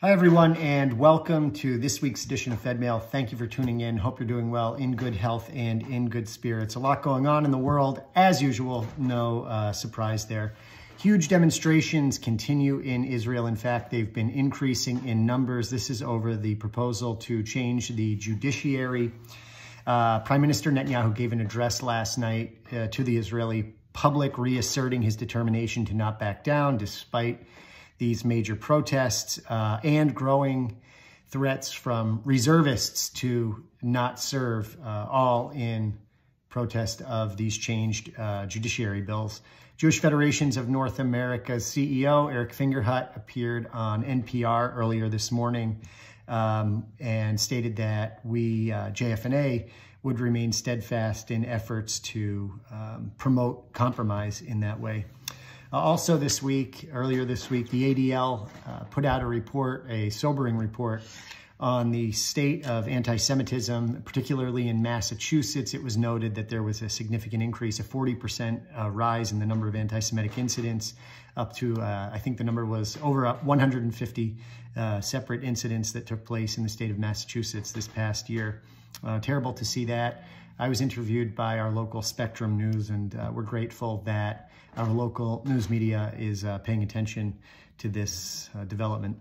Hi, everyone, and welcome to this week's edition of Fedmail. Thank you for tuning in. Hope you're doing well, in good health, and in good spirits. A lot going on in the world, as usual. No surprise there. Huge demonstrations continue in Israel. In fact, they've been increasing in numbers. This is over the proposal to change the judiciary. Prime Minister Netanyahu gave an address last night to the Israeli public, reasserting his determination to not back down despite these major protests and growing threats from reservists to not serve, all in protest of these changed judiciary bills. Jewish Federations of North America's CEO, Eric Fingerhut, appeared on NPR earlier this morning and stated that we, JFNA, would remain steadfast in efforts to promote compromise in that way. Also earlier this week, the ADL put out a report, a sobering report, on the state of anti-Semitism, particularly in Massachusetts. It was noted that there was a significant increase, a 40% rise in the number of anti-Semitic incidents, up to, I think the number was over 150 separate incidents that took place in the state of Massachusetts this past year. Terrible to see that. I was interviewed by our local Spectrum News, and we're grateful that our local news media is paying attention to this development.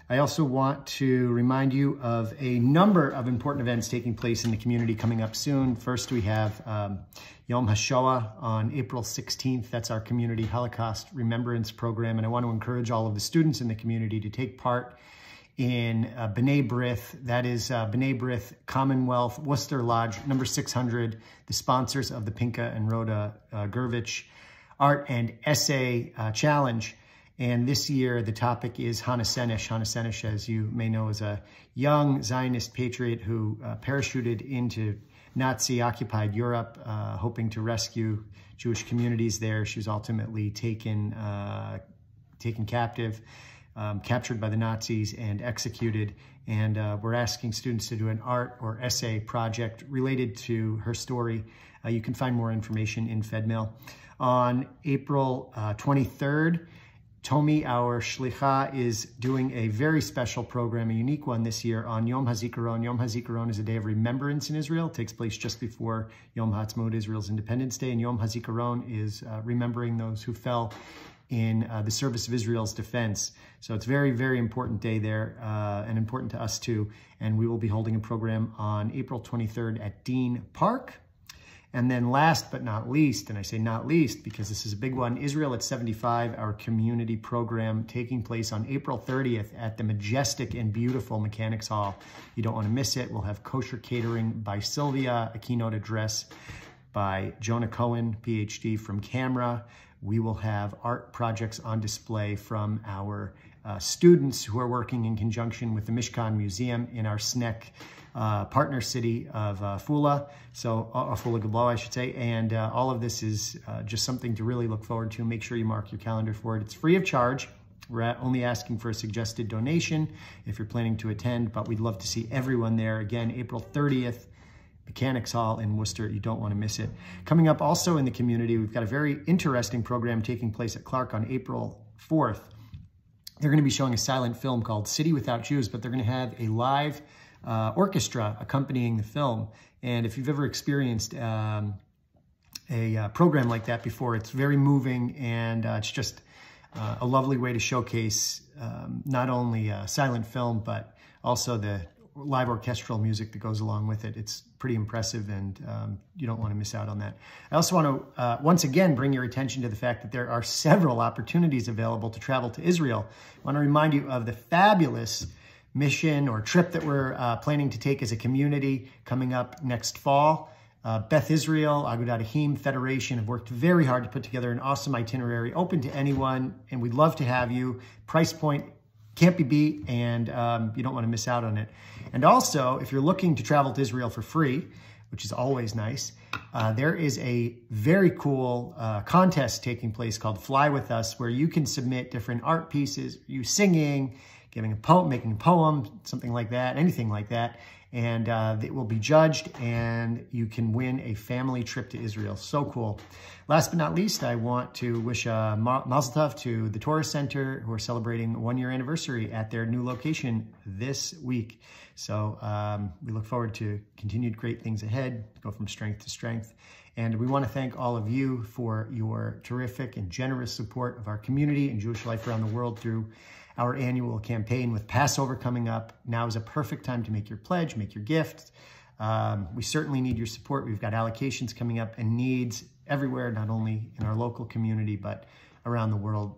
I also want to remind you of a number of important events taking place in the community coming up soon. First, we have Yom HaShoah on April 16th. That's our community Holocaust Remembrance Program, and I want to encourage all of the students in the community to take part in B'nai B'rith. That is B'nai B'rith Commonwealth Worcester Lodge number 600, the sponsors of the Pinka and Rhoda Gervich Art and Essay Challenge. And this year, the topic is Hannah Senesh. Hannah Senesh, as you may know, is a young Zionist patriot who parachuted into Nazi-occupied Europe, hoping to rescue Jewish communities there. She was ultimately taken captive, captured by the Nazis, and executed. And we're asking students to do an art or essay project related to her story. You can find more information in Fedmail. On April 23rd, Tomi, our shlicha, is doing a very special program, a unique one this year, on Yom HaZikaron. Yom HaZikaron is a day of remembrance in Israel. It takes place just before Yom HaAtzmaut, Israel's Independence Day. And Yom HaZikaron is remembering those who fell in the service of Israel's defense. So it's a very, very important day there and important to us too. And we will be holding a program on April 23rd at Dean Park. And then last but not least, and I say not least because this is a big one, Israel at 75, our community program taking place on April 30th at the majestic and beautiful Mechanics Hall. You don't want to miss it. We'll have kosher catering by Sylvia, a keynote address by Jonah Cohen, PhD, from Camera. We will have art projects on display from our students who are working in conjunction with the Mishkan Museum in our SNEC partner city of Fula, Fula Gablo, I should say. And all of this is just something to really look forward to. Make sure you mark your calendar for it. It's free of charge. We're only asking for a suggested donation if you're planning to attend, but we'd love to see everyone there. Again, April 30th, Mechanics Hall in Worcester. You don't want to miss it. Coming up also in the community, we've got a very interesting program taking place at Clark on April 4th. They're going to be showing a silent film called City Without Jews, but they're going to have a live orchestra accompanying the film. And if you've ever experienced a program like that before, it's very moving, and it's just a lovely way to showcase not only silent film, but also the live orchestral music that goes along with it. It's pretty impressive, and you don't want to miss out on that. I also want to once again bring your attention to the fact that there are several opportunities available to travel to Israel. I want to remind you of the fabulous mission or trip that we're planning to take as a community coming up next fall. Beth Israel, Agudat Ahim Federation have worked very hard to put together an awesome itinerary, open to anyone, and we'd love to have you. Price point can't be beat, and you don't want to miss out on it. And also, if you're looking to travel to Israel for free, which is always nice, there is a very cool contest taking place called Fly With Us, where you can submit different art pieces, you singing, giving a poem, making a poem, something like that, anything like that. And it will be judged, and you can win a family trip to Israel. So cool. Last but not least, I want to wish a mazel tov to the Torah Center, who are celebrating a 1-year anniversary at their new location this week. So we look forward to continued great things ahead, go from strength to strength. And we want to thank all of you for your terrific and generous support of our community and Jewish life around the world through our annual campaign. With Passover coming up, now is a perfect time to make your pledge, make your gift. We certainly need your support. We've got allocations coming up and needs everywhere, not only in our local community, but around the world.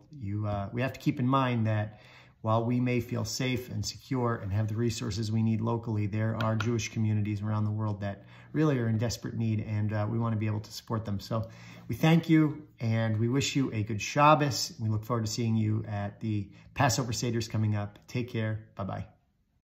We have to keep in mind that while we may feel safe and secure and have the resources we need locally, there are Jewish communities around the world that really are in desperate need, and we want to be able to support them. So we thank you, and we wish you a good Shabbos. We look forward to seeing you at the Passover Seders coming up. Take care. Bye-bye.